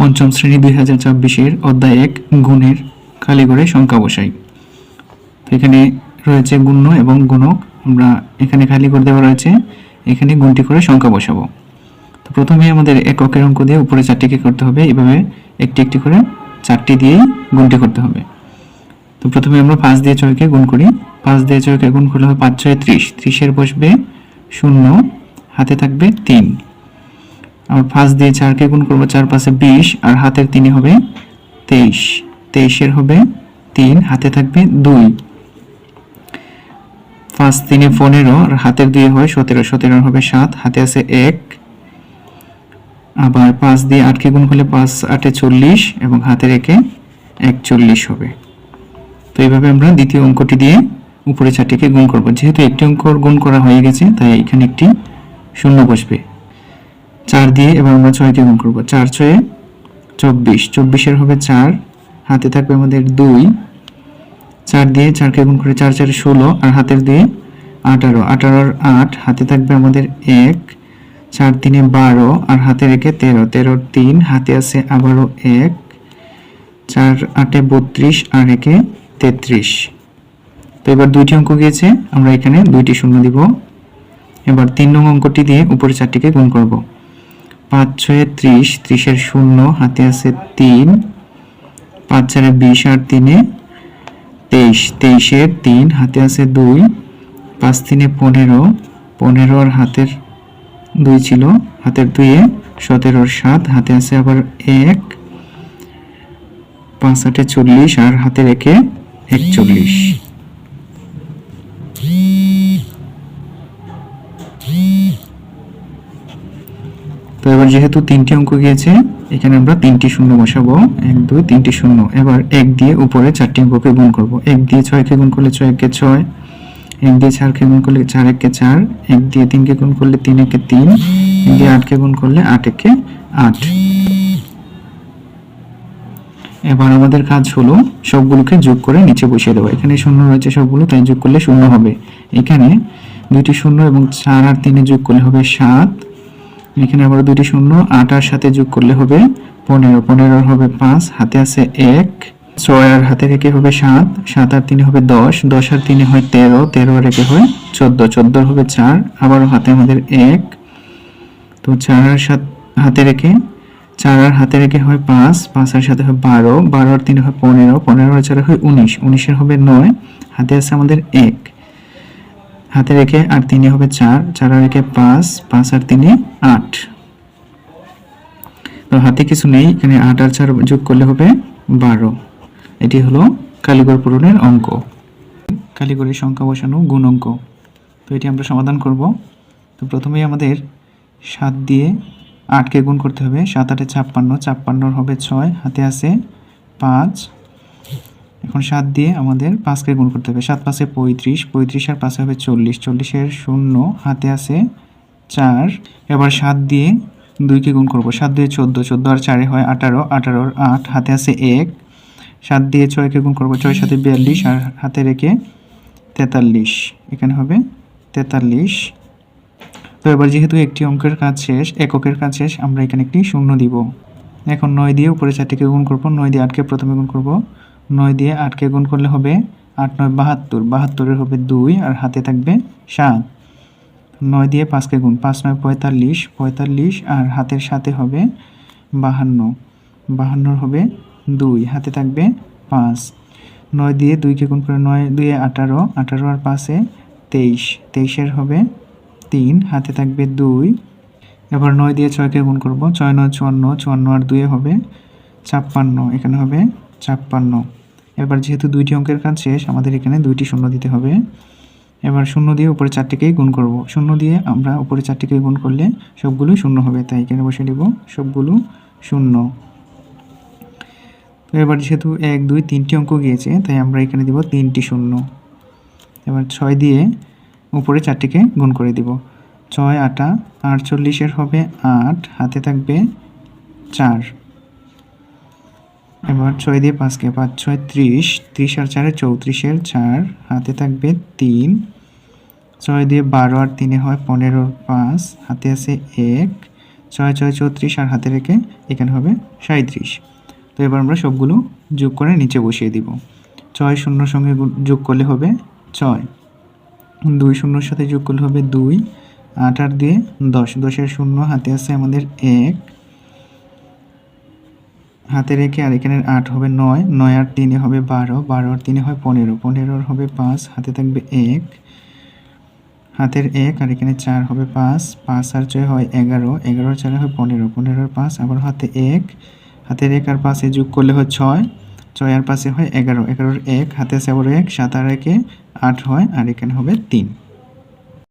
পঞ্চম শ্রেণী 2024-এর অধ্যায় 1 গুণের খালি ঘরে সংখ্যা বসাই। তো এখানে রয়েছে গুণ্য এবং গুণক। আমরা এখানে খালি করে দেওয়া রয়েছে, এখানে গুণটি করে সংখ্যা বসাবো। তো প্রথমে আমাদের এককের অঙ্ক দিয়ে উপরে 4টিকে করতে হবে, এভাবে একটি একটি করে 4টি দিয়েই গুণটি করতে হবে। তো প্রথমে আমরা 5 দিয়ে 6কে গুণ করি। 5 দিয়ে 6কে গুণ করলে হবে 5 6 30, 30-এর বসবে 0, হাতে থাকবে 3। আর 5 দিয়ে 4কে গুণ করব, 4 5 20 আর হাতের 3 হবে 23, 23-এর হবে 3, হাতে থাকবে 2। 5 3 15 আর হাতের 2 হয় 17, 17 হবে 7, হাতে আছে 1। আবার 5 দিয়ে 8কে গুণ করলে 5 8 40 এবং হাতের 1 41 হবে। তো এইভাবে আমরা দ্বিতীয় অঙ্কটি দিয়ে উপরে 4টিকে গুণ করব। যেহেতু একটি অঙ্ক গুণ করা হয়ে গেছে তাই এখানে একটি শূন্য বসবে। 4 দিয়ে এবার আমরা 6কে গুণ করব। 4 6 24, 24-এর হবে 4, হাতে থাকবে আমাদের 2। 4 দিয়ে 4কে গুণ করে 4 4 16 আর হাতের 2 18, 18-এর 8, হাতে থাকবে আমাদের 1। 4 3 12 আর হাতের 1 13, 13-এর 3, হাতে আছে আবারও 1। 4 8 32 আর 1 33। তো এবার দুইটি অঙ্ক গিয়েছে, আমরা এখানে দুইটি শূন্য দিব। এবার 3 নং অঙ্কটি দিয়ে উপরে 4টিকে গুণ করব। 5 6 30, 30-এর 0, হাতে আছে 3। 5 4 20 আর 3 23, 23-এর 3, হাতে আছে 2। 5 3 15, 15 আর হাতের 2 ছিল, হাতের 2 17-এর 7, হাতে আছে আবার 1। 5 8 40 আর হাতের 1 41। তো এবার যেহেতু 3টি অঙ্ক গিয়েছে এখানে আমরা 3টি শূন্য বসাবো, 1 2 3টি শূন্য। এবার 1 দিয়ে উপরে 4টি অঙ্ককে গুণ করব। 1 দিয়ে 6কে গুণ করলে 6 1 6, 1 দিয়ে 4কে গুণ করলে 4 1 4, 1 দিয়ে 3কে গুণ করলে 3 1 3, 1 দিয়ে 8কে গুণ করলে 8 1 8। এবার আমাদের কাজ হলো সবগুলোকে যোগ করে নিচে বসিয়ে দেওয়া। এখানে শূন্য রয়েছে সবগুলো, তাই যোগ করলে শূন্য হবে। এখানে দুইটি শূন্য এবং 4 আর 3 যোগ করলে হবে 7। এখানে আবার দুইটি শূন্য 8 আর সাথে যোগ করলে হবে 15, 15 হবে 5, হাতে আছে 1। 6 আর হাতে রেখে হবে 7, 7 আর 3 হবে 10, 10 আর 3 হয় 13, 13 আর রেখে হয় 14, 14 হবে 4, আবারও হাতে আমাদের 1। তো 4 আর হাতে রেখে 4 আর হাতে রেখে হয় 5, 5 আর সাথে হয় 12, 12 আর 3 হয় 15, 15 আর 4 হয় 19, 19-এর হবে 9, হাতে আছে আমাদের 1। হাতে রেখে আর 3 হবে 4, 4 আর রেখে 5, 5 আর 3 8। তো হাতে কিছু নেই, এখানে 8 আর 4 যোগ করলে হবে 12। এটি হলো কালীঘর পূরণের অঙ্ক, কালীঘরের সংখ্যা বসানো গুণ অঙ্ক। তো এটি আমরা সমাধান করব। তো প্রথমেই আমাদের 7 দিয়ে 8কে গুণ করতে হবে। 7 8 56, 56-এর হবে 6, হাতে আছে 5। এখন 7 দিয়ে আমাদের 5কে গুণ করতে হবে। 7 5 35, 35 আর 5 হবে 40, 40-এর 0, হাতে আছে 4। এবার 7 দিয়ে 2কে গুণ করব। 7 দিয়ে 14, 14 আর 4 হয় 18, 18-এর 8, হাতে আছে 1। 7 দিয়ে 6কে গুণ করব, 6 7 42 আর হাতে রেখে 43, এখানে হবে 43। তো এবার যেহেতু একটি অঙ্কের কাজ শেষ, এককের কাজ শেষ, আমরা এখানে একটি শূন্য দিব। এখন 9 দিয়ে উপরে 4টিকে গুণ করব। 9 দিয়ে 8কে প্রথমে গুণ করব। 9 দিয়ে 8কে গুণ করলে হবে 8 9 72, 72-এর হবে 2 আর হাতে থাকবে 7। 9 দিয়ে 5কে গুণ, 5 9 45, 45 আর হাতের সাথে হবে 52, 52-এর হবে 2, হাতে থাকবে 5। 9 দিয়ে 2কে গুণ করে 9 2 18, 18 আর 5 23, 23-এর হবে 3, হাতে থাকবে 2। এবার 9 দিয়ে 6কে গুণ করব। 6 9 54, 54 আর 2 হবে 56, এখানে হবে 56। এবার যেহেতু দুইটি অঙ্কের কাজ শেষ, আমাদের এখানে দুইটি শূন্য দিতে হবে। এবার শূন্য দিয়ে উপরে 4টিকেই গুণ করব। শূন্য দিয়ে আমরা উপরে 4টিকে গুণ করলে সবগুলোই শূন্য হবে, তাই এখানে বসে দেব সবগুলো শূন্য। তো এবার যেহেতু 1 2 3টি অঙ্ক গিয়েছে তাই আমরা এখানে দিব 3টি শূন্য। এবার 6 দিয়ে উপরে 4টিকে গুণ করে দিব। 6 8 48-এর হবে 8, হাতে থাকবে 4। এবার 6 দিয়ে 5কে 5 6 30, 30 আর 4 34-এর 4, হাতে থাকবে 3। 6 দিয়ে 12 আর 3 হয় 15-এর 5, হাতে আছে 1। ছয় ছয় 34 আর হাতে রেখে এখানে হবে 37। তো এবার আমরা সবগুলো যোগ করে নিচে বসিয়ে দিব। 6 শূন্যর সঙ্গে যোগ করলে হবে 6, 2 শূন্যর সাথে যোগ করলে হবে 2, 8 আর 2 10, 10-এর শূন্য হাতে আছে আমাদের 1, হাতে রেখে আর এখানে 8 হবে 9, 9 আর 3 হবে 12, 12 আর 3 হয় 15, 15 হবে 5, হাতে থাকবে 1, হাতের 1 আর এখানে 4 হবে 5, 5 আর 6 হয় 11, 11 আর 4 হয় 15, 15 আর 5 আবার হাতে 1, হাতের 1 আর 5 যোগ করলে হয় 6, 6 আর 5 হয় 11, 11 আর 1 হাতে আছে আবার 1, 7 আর 1 8 হয় আর এখানে হবে 3।